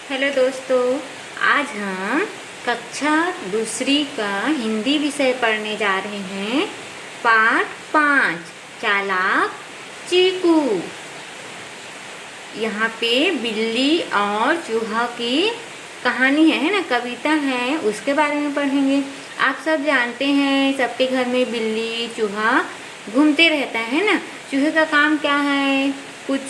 Hello दोस्तों, आज हम कक्षा दूसरी का हिंदी विषय पढ़ने जा रहे हैं। पाठ 5 चालाक चीकू। यहाँ पे बिल्ली और चूहा की कहानी है ना, कविता है, उसके बारे में पढ़ेंगे। आप सब जानते हैं, सबके घर में बिल्ली चूहा घूमते रहता है ना। चूहे का काम क्या है? कुछ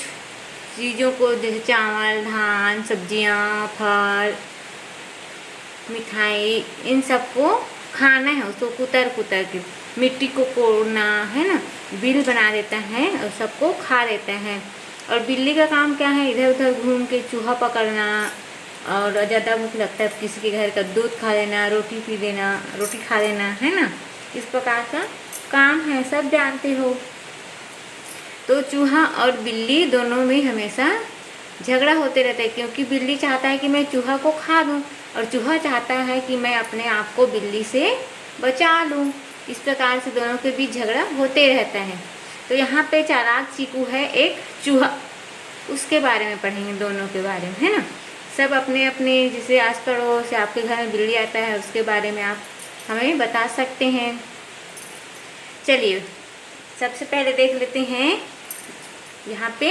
चीज़ों को जैसे चावल, धान, सब्जियां, फल, मिठाई, इन सबको खाना है। उसको कुतर कुतर के मिट्टी को कोड़ना है ना, बिल बना देता है और सबको खा देता है। और बिल्ली का काम क्या है? इधर उधर घूम के चूहा पकड़ना, और ज़्यादा भूख लगता है किसी के घर का दूध खा लेना, रोटी पी लेना, रोटी खा लेना, है ना। इस प्रकार का काम है, सब जानते हो। तो चूहा और बिल्ली दोनों में हमेशा झगड़ा होते रहता है, क्योंकि बिल्ली चाहता है कि मैं चूहा को खा दूं और चूहा चाहता है कि मैं अपने आप को बिल्ली से बचा लूं। इस प्रकार से दोनों के बीच झगड़ा होते रहता है। तो यहाँ पे चालाक चीकू है एक चूहा, उसके बारे में पढ़ेंगे, दोनों के बारे में, है ना। सब अपने अपने, जैसे आस पड़ोस से आपके घर में बिल्ली आता है, उसके बारे में आप हमें बता सकते हैं। चलिए सबसे पहले देख लेते हैं यहाँ पे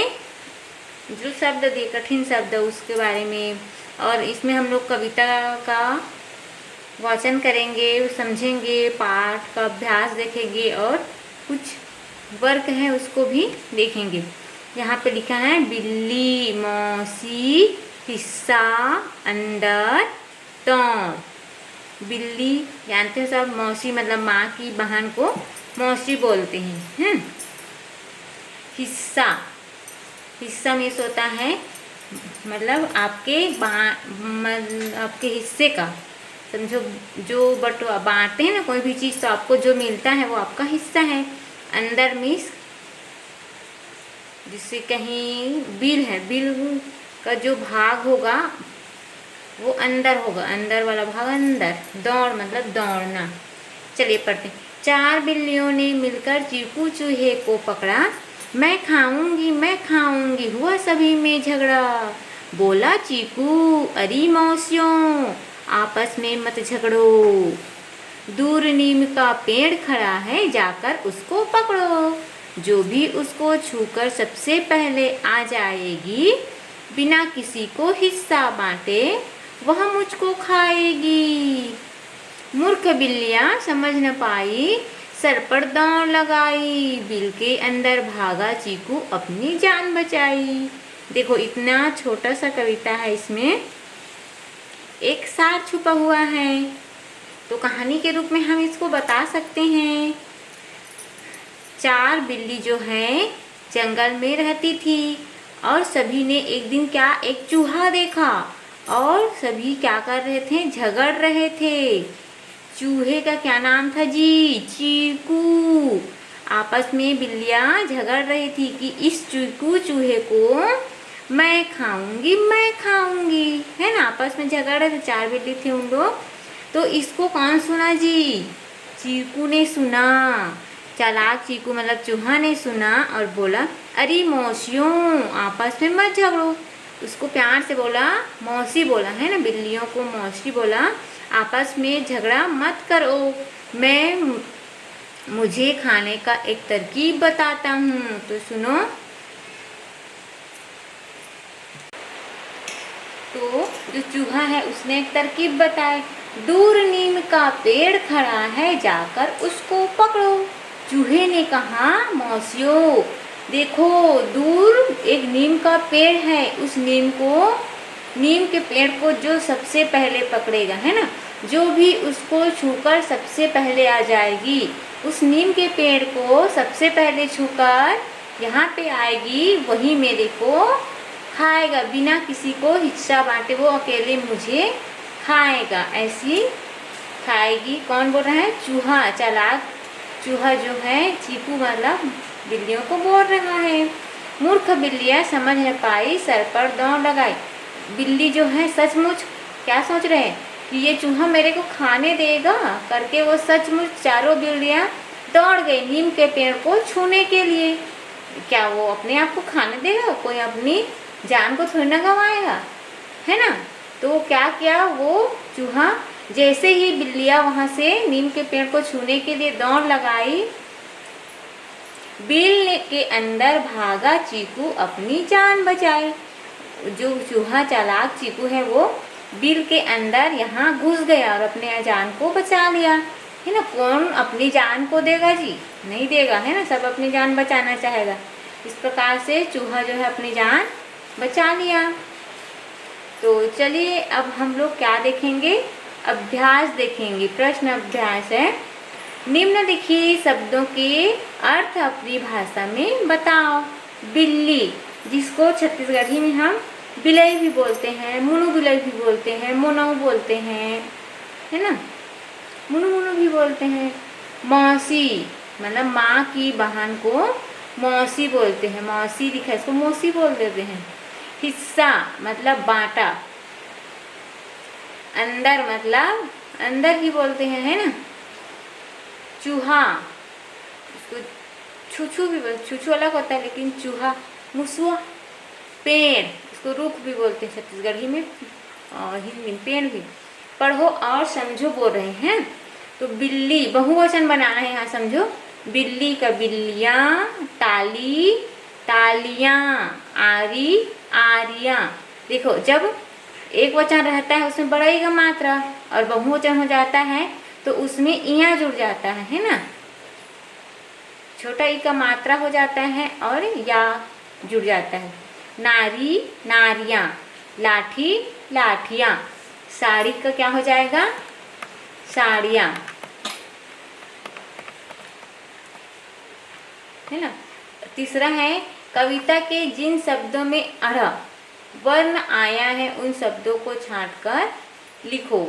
जो शब्द दिए, कठिन शब्द, उसके बारे में। और इसमें हम लोग कविता का वाचन करेंगे, समझेंगे, पाठ का अभ्यास देखेंगे और कुछ वर्क है उसको भी देखेंगे। यहाँ पे लिखा है बिल्ली मौसी हिस्सा अंदर दौड़। बिल्ली जानते हो सब, मौसी मतलब माँ की बहन को मौसी बोलते हैं। हिस्सा, हिस्सा मीन्स होता है मतलब आपके हिस्से का, समझो। जो बटवा बांटते हैं ना कोई भी चीज़, तो आपको जो मिलता है वो आपका हिस्सा है। अंदर मीन्स जिससे कहीं बिल है, बिल का जो भाग होगा वो अंदर होगा, अंदर वाला भाग अंदर। दौड़ मतलब दौड़ना। चलिए पढ़ते हैं। 4 बिल्लियों ने मिलकर चीकू चूहे को पकड़ा। मैं खाऊंगी, हुआ सभी में झगड़ा। बोला चीकू, अरे मौसियों, आपस में मत झगड़ो। दूर नीम का पेड़ खड़ा है, जाकर उसको पकड़ो। जो भी उसको छूकर सबसे पहले आ जाएगी, बिना किसी को हिस्सा बांटे वह मुझको खाएगी। मूर्ख बिल्लियाँ समझ न पाई, सर पर दौड़ लगाई। बिल के अंदर भागा चीकू, अपनी जान बचाई। देखो इतना छोटा सा कविता है, इसमें एक सार छुपा हुआ है। तो कहानी के रूप में हम इसको बता सकते हैं। 4 बिल्ली जो है जंगल में रहती थी, और सभी ने एक दिन एक चूहा देखा, और सभी क्या कर रहे थे? झगड़ रहे थे। चूहे का क्या नाम था जी? चीकू। आपस में बिल्लियाँ झगड़ रही थी कि इस चीकू चूहे को मैं खाऊंगी, है ना। आपस में झगड़ रहे थे, 4 बिल्ली थे उन लोग। तो इसको कौन सुना जी? चीकू ने सुना। चालाक चीकू मतलब चूहा ने सुना और बोला, अरे मौसियों, आपस में मत झगड़ो। उसको प्यार से बोला, मौसी बोला, है ना, बिल्लियों को मौसी बोला। आपस में झगड़ा मत करो, मुझे खाने का एक तरकीब बताता हूँ, तो सुनो। तो जो चूहा है उसने एक तरकीब बताई। दूर नीम का पेड़ खड़ा है, जाकर उसको पकड़ो। चूहे ने कहा, मौसियों देखो, दूर एक नीम का पेड़ है, उस नीम के पेड़ को जो सबसे पहले पकड़ेगा, है ना, जो भी उसको छूकर सबसे पहले आ जाएगी, उस नीम के पेड़ को सबसे पहले छूकर यहाँ पे आएगी, वही मेरे को खाएगा, बिना किसी को हिस्सा बांटे वो अकेले मुझे खाएगा। ऐसी खाएगी। कौन बोल रहा है? चूहा, चालाक चूहा जो है, चीकू मतलब बिल्लियों को बोल रहा है। मूर्ख बिल्लियाँ समझ न पाई, सर पर दौड़ लगाई। बिल्ली जो है सचमुच क्या सोच रहे हैं कि ये चूहा मेरे को खाने देगा करके, वो सचमुच चारों बिल्लियाँ दौड़ गई नीम के पेड़ को छूने के लिए। क्या वो अपने आप को खाने देगा? कोई अपनी जान को थोड़ी ना गंवाएगा, है ना। तो क्या किया वो चूहा, जैसे ही बिल्लियाँ वहाँ से नीम के पेड़ को छूने के लिए दौड़ लगाई, बिल के अंदर भागा चीकू अपनी जान बचाई। जो चूहा चालाक चीकू है वो बिल के अंदर यहाँ घुस गया और अपने जान को बचा लिया, है ना। कौन अपनी जान को देगा जी, नहीं देगा, है ना। सब अपनी जान बचाना चाहेगा। इस प्रकार से चूहा जो है अपनी जान बचा लिया। तो चलिए अब हम लोग क्या देखेंगे, अभ्यास देखेंगे। प्रश्न अभ्यास है, निम्नलिखित शब्दों के अर्थ अपनी भाषा में बताओ। बिल्ली, जिसको छत्तीसगढ़ी में हम बिलई भी बोलते हैं, मुनु बिलई भी बोलते हैं, मोनऊ बोलते हैं, है ना, मुनु मुनु भी बोलते हैं। मौसी मतलब माँ की बहन को मौसी बोलते हैं, मौसी लिखा है इसको मौसी बोल देते हैं। हिस्सा मतलब बांटा। अंदर मतलब अंदर ही बोलते हैं, है ना। चूहा, इसको छुछू भी बोलते, छुछू अलग होता है लेकिन चूहा मुसुआ। पेड़, इसको रुख भी बोलते हैं छत्तीसगढ़ी में और हिंदी में पेड़ भी। पढ़ो और समझो बोल रहे हैं। तो बिल्ली बहुवचन बनाना है यहाँ, समझो। बिल्ली का बिल्लियाँ, ताली तालियाँ, आरी आरियाँ। देखो जब एक वचन रहता है उसमें बड़ा ई का मात्रा और बहुवचन हो जाता है तो उसमें इया जुड़ जाता है ना। छोटा ई का मात्रा हो जाता है और या जुड़ जाता है। नारी नारियाँ, लाठी लाठियाँ। साड़ी का क्या हो जाएगा, साड़ियाँ, है ना। तीसरा है, कविता के जिन शब्दों में अड़ वर्ण आया है उन शब्दों को छांटकर लिखो।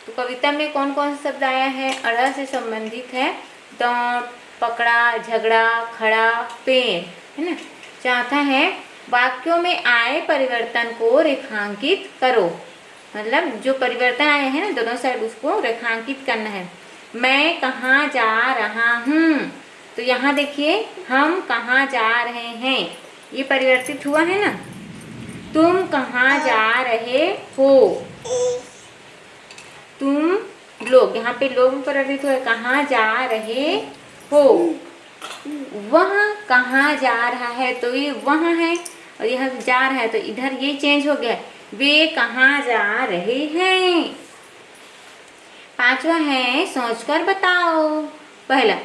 तो कविता में कौन कौन से शब्द आया है, अड़ से संबंधित है, दौड़, पकड़ा, झगड़ा, खड़ा, पेड़, है ना। चौथा है, वाक्यों में आए परिवर्तन को रेखांकित करो। मतलब जो परिवर्तन आए हैं ना दोनों साइड उसको रेखांकित करना है। मैं कहाँ जा रहा हूँ, तो यहाँ देखिए हम कहाँ जा रहे हैं, ये परिवर्तित हुआ है ना। तुम कहाँ जा रहे हो, तुम लोग, यहाँ पे लोग परिवर्तित हुए, कहाँ जा रहे हो। वह कहाँ जा रहा है, तो ये वहाँ है और यह जा रहा है तो इधर ये चेंज हो गया, वे कहाँ जा रहे हैं। पांचवा है, सोचकर बताओ। पहला,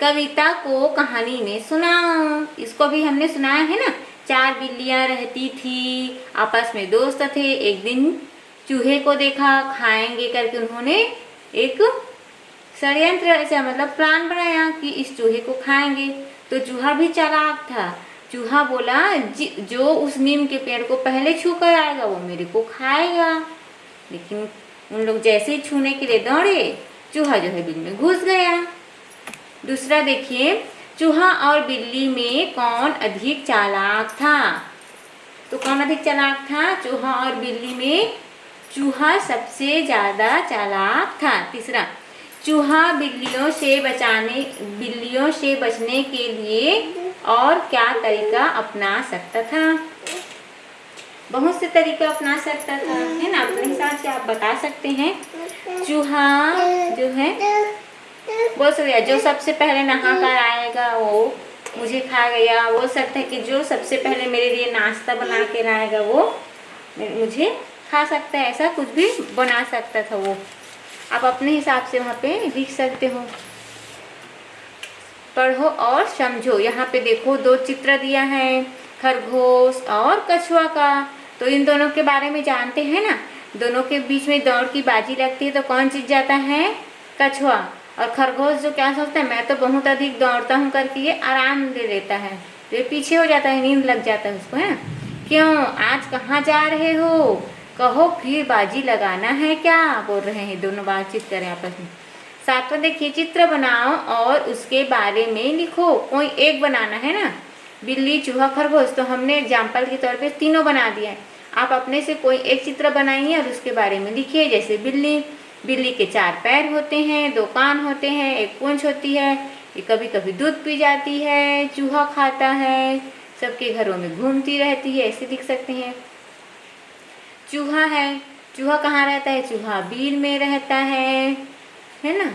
कविता को कहानी में सुनाओ। इसको भी हमने सुनाया है ना। 4 बिल्लियाँ रहती थी, आपस में दोस्त थे। एक दिन चूहे को देखा, खाएंगे करके उन्होंने एक षड्यंत्र ऐसा मतलब प्लान बनाया कि इस चूहे को खाएंगे। तो चूहा भी चालाक था। चूहा बोला जो उस नीम के पेड़ को पहले छू कर आएगा वो मेरे को खाएगा। लेकिन उन लोग जैसे ही छूने के लिए दौड़े, चूहा जो है बिल में घुस गया। दूसरा देखिए, चूहा और बिल्ली में कौन अधिक चालाक था। तो कौन अधिक चालाक था, चूहा और बिल्ली में चूहा सबसे ज़्यादा चालाक था। तीसरा, चूहा बिल्लियों से बचने के लिए और क्या तरीका अपना सकता था। बहुत से तरीका अपना सकता था, है ना। अपने हिसाब से आप बता सकते हैं। चूहा जो है बोल सकते हैं जो सबसे पहले नहा कर आएगा वो मुझे खा गया। बोल सकते हैं कि जो सबसे पहले मेरे लिए नाश्ता बना के लाएगा वो मुझे खा सकता है। ऐसा कुछ भी बना सकता था वो। आप अपने हिसाब से वहाँ पे लिख सकते हो। पढ़ो और समझो। यहाँ पे देखो 2 चित्र दिया है, खरगोश और कछुआ का। तो इन दोनों के बारे में जानते हैं ना। दोनों के बीच में दौड़ की बाजी लगती है तो कौन जीत जाता है, कछुआ। और खरगोश जो क्या सोचता है, मैं तो बहुत अधिक दौड़ता हूँ करके ये आराम ले लेता है, तो ये पीछे हो जाता है, नींद लग जाता है उसको, है। क्यों, आज कहाँ जा रहे हो, कहो फिर बाजी लगाना है क्या, बोल रहे हैं। दोनों बातचीत करें आपस में। 7वां देखिए, चित्र बनाओ और उसके बारे में लिखो। कोई एक बनाना है ना, बिल्ली, चूहा, खरगोश। तो हमने एग्जाम्पल के तौर पे तीनों बना दिया है। आप अपने से कोई एक चित्र बनाइए और उसके बारे में लिखिए। जैसे बिल्ली के 4 पैर होते हैं, 2 कान होते हैं, 1 पूंछ होती है, ये कभी कभी दूध पी जाती है, चूहा खाता है, सबके घरों में घूमती रहती है, ऐसे लिख सकते हैं। चूहा है, चूहा कहाँ रहता है? चूहा बिल में रहता है ना।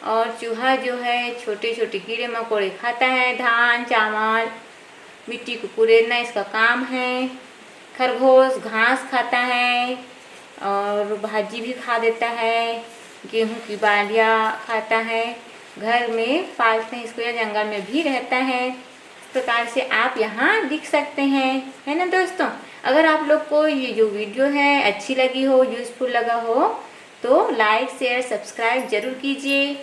और चूहा जो है छोटे छोटे कीड़े मकोड़े खाता है, धान चावल मिट्टी को कुरेदना इसका काम है। खरगोश घास खाता है और भाजी भी खा देता है, गेहूं की बालियाँ खाता है, घर में पालते हैं इसको या जंगल में भी रहता है। इस प्रकार से आप यहाँ लिख सकते हैं, है ना दोस्तों। अगर आप लोग को ये जो वीडियो है अच्छी लगी हो, यूज़फुल लगा हो तो लाइक शेयर सब्सक्राइब जरूर कीजिए।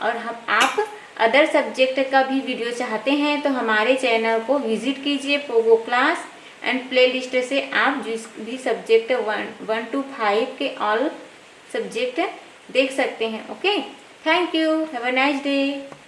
और हम आप अदर सब्जेक्ट का भी वीडियो चाहते हैं तो हमारे चैनल को विजिट कीजिए। पोगो क्लास एंड प्लेलिस्ट से आप जिस भी सब्जेक्ट 1 to 5 के ऑल सब्जेक्ट देख सकते हैं। Okay, thank you, have a nice day.